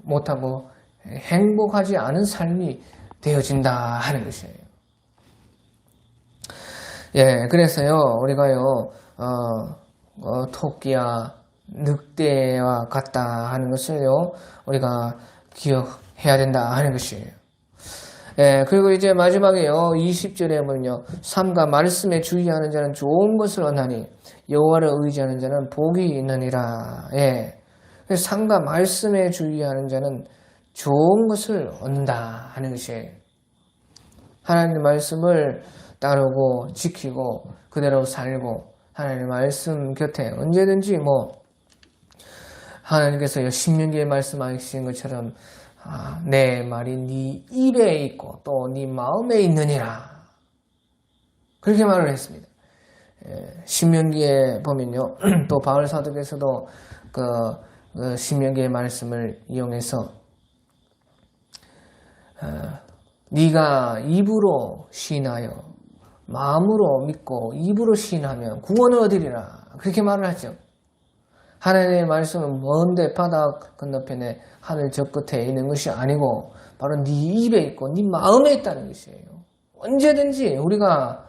못하고 행복하지 않은 삶이 되어진다 하는 것이에요. 예, 그래서요 우리가요 토끼와 늑대와 같다 하는 것을요 우리가 기억해야 된다 하는 것이에요. 예, 그리고 이제 마지막에요 20절에 보면요 삶과 말씀에 주의하는 자는 좋은 것을 얻나니 여호와를 의지하는 자는 복이 있느니라. 예, 그래서 삶과 말씀에 주의하는 자는 좋은 것을 얻는다 하는 것이에요. 하나님의 말씀을 따르고 지키고 그대로 살고 하나님의 말씀 곁에 언제든지 하나님께서 신명기에 말씀하신 것처럼 내 말이 네 입에 있고 또 네 마음에 있느니라 그렇게 말을 했습니다. 신명기에 보면요 또 바울 사도께서도 신명기의 말씀을 이용해서 네가 입으로 시인하여 마음으로 믿고 입으로 시인하면 구원을 얻으리라 그렇게 말을 하죠. 하나님의 말씀은 먼데 바다 건너편에 하늘 저 끝에 있는 것이 아니고 바로 네 입에 있고 네 마음에 있다는 것이에요. 언제든지 우리가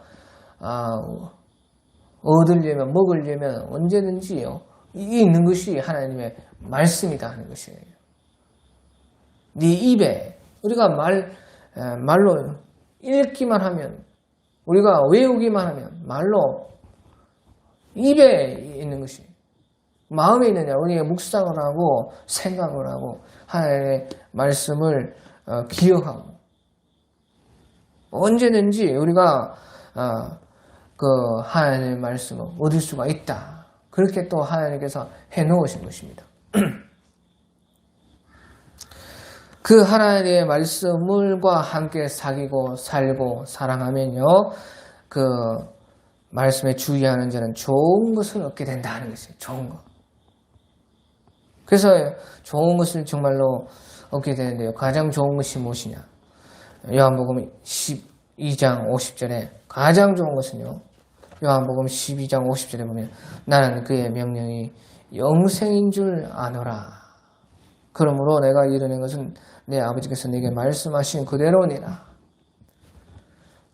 얻으려면 먹으려면 언제든지요 이게 있는 것이 하나님의 말씀이다 하는 것이에요. 네 입에 우리가 말로 읽기만 하면 우리가 외우기만 하면 말로 입에 있는 것이 마음에 있느냐 우리가 묵상을 하고 생각을 하고 하나님의 말씀을 기억하고 언제든지 우리가 하나님의 말씀을 얻을 수가 있다. 그렇게 또 하나님께서 해놓으신 것입니다. 그 하나님의 말씀과 함께 사귀고 살고 사랑하면요 그 말씀에 주의하는 자는 좋은 것을 얻게 된다는 것이에요. 좋은 것. 그래서 좋은 것을 정말로 얻게 되는데요. 가장 좋은 것이 무엇이냐? 요한복음 12장 50절에 가장 좋은 것은요. 요한복음 12장 50절에 보면 나는 그의 명령이 영생인 줄 아노라. 그러므로 내가 이르는 것은 내 아버지께서 내게 말씀하신 그대로니라.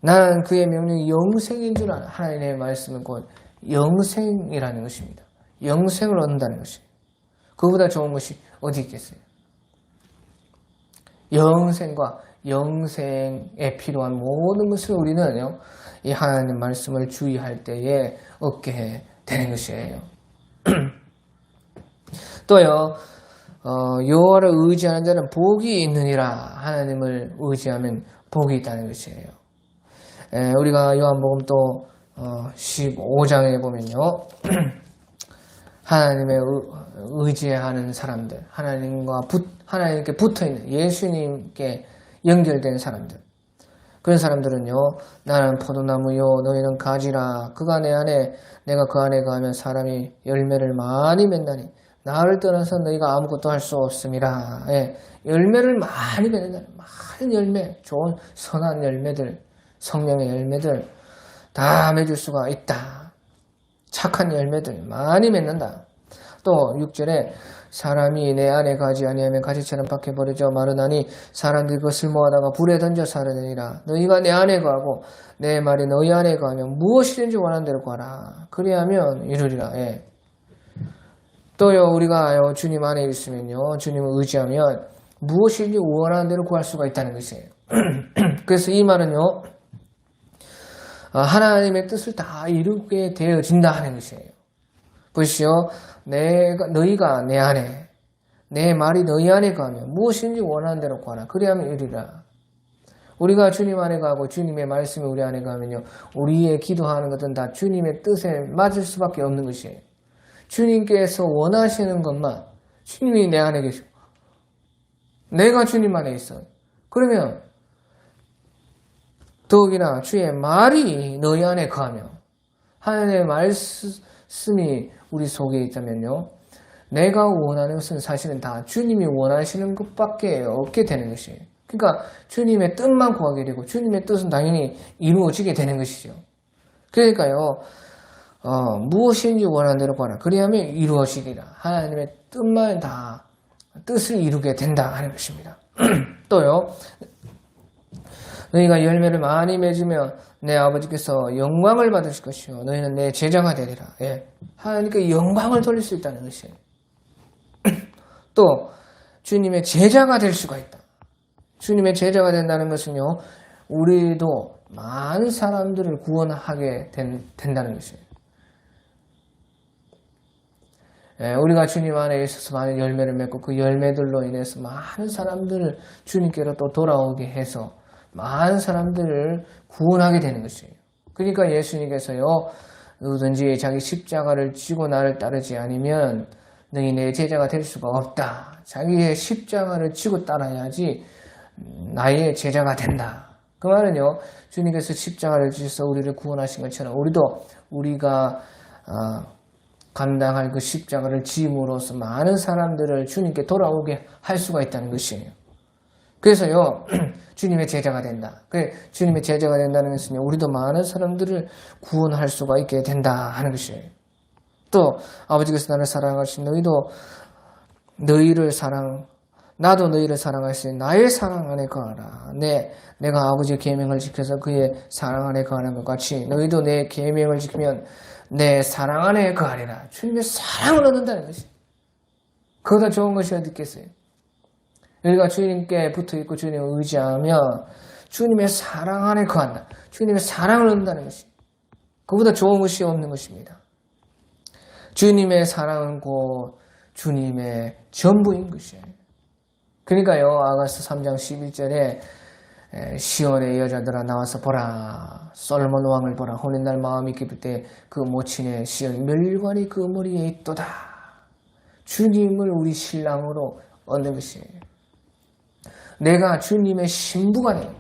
나는 그의 명령이 영생인 줄 아는 하나님의 말씀은 곧 영생이라는 것입니다. 영생을 얻는다는 것입니다. 그보다 좋은 것이 어디 있겠어요? 영생과 영생에 필요한 모든 것을 우리는 이 하나님 말씀을 주의할 때에 얻게 되는 것이에요. 또요, 여호와를 의지하는 자는 복이 있느니라. 하나님을 의지하면 복이 있다는 것이에요. 우리가 요한복음 또 15장에 보면요, 하나님의 의지하는 사람들, 하나님께 붙어있는 예수님께 연결된 사람들, 그런 사람들은요, 나는 포도나무요 너희는 가지라. 그가 내 안에 내가 그 안에 거하면 사람이 열매를 많이 맺나니 나를 떠나서 너희가 아무것도 할 수 없음이라. 열매를 많이 맺는다는, 많은 열매, 좋은 선한 열매들, 성령의 열매들 다 맺을 수가 있다. 착한 열매들 많이 맺는다. 또 6절에 사람이 내 안에 가지 아니하면 가지처럼 밖에 버려져 마르나니 사람들이 그것을 모아다가 불에 던져 사르느니라. 너희가 내 안에 거하고 내 말이 너희 안에 거하면 무엇이든지 원하는 대로 구하라. 그리하면 이루리라. 또요, 우리가 주님 안에 있으면요, 주님을 의지하면 무엇이든지 원하는 대로 구할 수가 있다는 것이에요. 그래서 이 말은요, 하나님의 뜻을 다 이루게 되어진다 하는 것이에요. 보시오, 너희가 내 안에, 내 말이 너희 안에 가면 무엇인지 원하는 대로 구하라. 그리하면 이루리라. 우리가 주님 안에 가고 주님의 말씀이 우리 안에 가면요, 우리의 기도하는 것은 다 주님의 뜻에 맞을 수밖에 없는 것이에요. 주님께서 원하시는 것만, 주님이 내 안에 계시고 내가 주님 안에 있어. 그러면 더욱이나 주의 말이 너희 안에 거하며 하나님의 말씀이 우리 속에 있다면요, 내가 원하는 것은 사실은 다 주님이 원하시는 것밖에 없게 되는 것이에요. 그러니까 주님의 뜻만 구하게 되고 주님의 뜻은 당연히 이루어지게 되는 것이죠. 그러니까요, 무엇인지 원하는 대로 구하라. 그리하면 이루어지리라. 하나님의 뜻만 다 뜻을 이루게 된다 하는 것입니다. 또요, 너희가 열매를 많이 맺으면 내 아버지께서 영광을 받으실 것이요 너희는 내 제자가 되리라. 하나님께 영광을 돌릴 수 있다는 것이에요. 또 주님의 제자가 될 수가 있다. 주님의 제자가 된다는 것은요, 우리도 많은 사람들을 구원하게 된다는 것이에요. 우리가 주님 안에 있어서 많은 열매를 맺고 그 열매들로 인해서 많은 사람들을 주님께로 또 돌아오게 해서 많은 사람들을 구원하게 되는 것이에요. 그러니까 예수님께서요, 누구든지 자기 십자가를 지고 나를 따르지 않으면 너희 내 제자가 될 수가 없다. 자기의 십자가를 지고 따라야지 나의 제자가 된다. 그 말은요, 주님께서 십자가를 지셔서 우리를 구원하신 것처럼 우리가 감당할 그 십자가를 지음으로써 많은 사람들을 주님께 돌아오게 할 수가 있다는 것이에요. 그래서요, 주님의 제자가 된다. 주님의 제자가 된다는 것은요, 우리도 많은 사람들을 구원할 수가 있게 된다 하는 것이에요. 또 아버지께서 나를 사랑하신 나도 너희를 사랑하시니 나의 사랑 안에 거하라. 내가 아버지의 계명을 지켜서 그의 사랑 안에 거하는 것 같이 너희도 내 계명을 지키면 내 사랑 안에 거하리라. 주님의 사랑을 얻는다는 것이, 그보다 좋은 것이 어디 있겠어요? 우리가 주님께 붙어있고 주님을 의지하며 주님의 사랑 안에 거한다. 주님의 사랑을 얻는다는 것이, 그보다 좋은 것이 없는 것입니다. 주님의 사랑은 곧 주님의 전부인 것이에요. 그러니까요, 아가서 3장 11절에 시온의 여자들아 나와서 보라, 솔로몬 왕을 보라. 혼인날 마음이 기쁠 때 그 모친의 시온 멸관이 그 머리에 있도다. 주님을 우리 신랑으로 얻는 것이에요. 내가 주님의 신부가 되어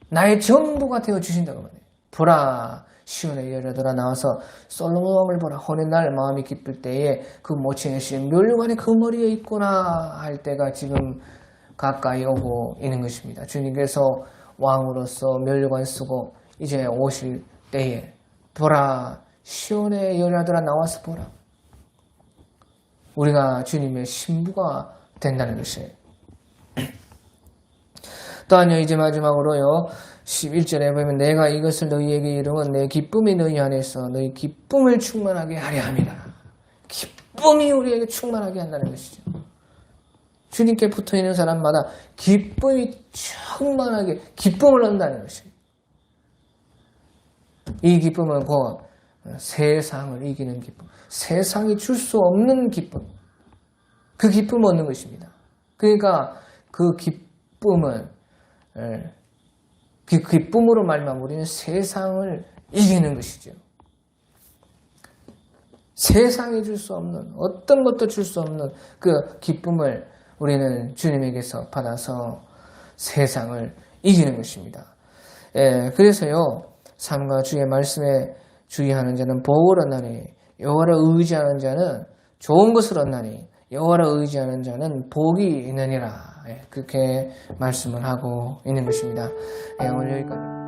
나의 전부가 되어 주신다고 말해요. 보라, 시온의 여자들아 나와서 솔로몬 왕을 보라. 혼인날 마음이 기쁠 때에 그 모친의 시온 멸관이 그 머리에 있구나 할 때가 지금 가까이 오고 있는 것입니다. 주님께서 왕으로서 멸관 쓰고 이제 오실 때에 보라, 시온의 여자들아 나와서 보라. 우리가 주님의 신부가 된다는 것이에요. 또한요, 이제 마지막으로요, 11절에 보면 내가 이것을 너희에게 이름은 내 기쁨이 너희 안에서 너희 기쁨을 충만하게 하려 함이라. 기쁨이 우리에게 충만하게 한다는 것이죠. 주님께 붙어있는 사람마다 기쁨이 충만하게 기쁨을 얻는다는 것입니다. 이 기쁨은 곧 세상을 이기는 기쁨, 세상이 줄 수 없는 기쁨, 그 기쁨을 얻는 것입니다. 그러니까 그 기쁨은, 그 기쁨으로 말미암아 우리는 세상을 이기는 것이죠. 세상이 줄 수 없는, 어떤 것도 줄 수 없는 그 기쁨을 우리는 주님에게서 받아서 세상을 이기는 것입니다. 그래서요, 삶과 주의 말씀에 주의하는 자는 복을 얻나니, 여호와를 의지하는 자는 좋은 것을 얻나니, 여호와를 의지하는 자는 복이 있느니라. 그렇게 말씀을 하고 있는 것입니다. 오늘 여기까지.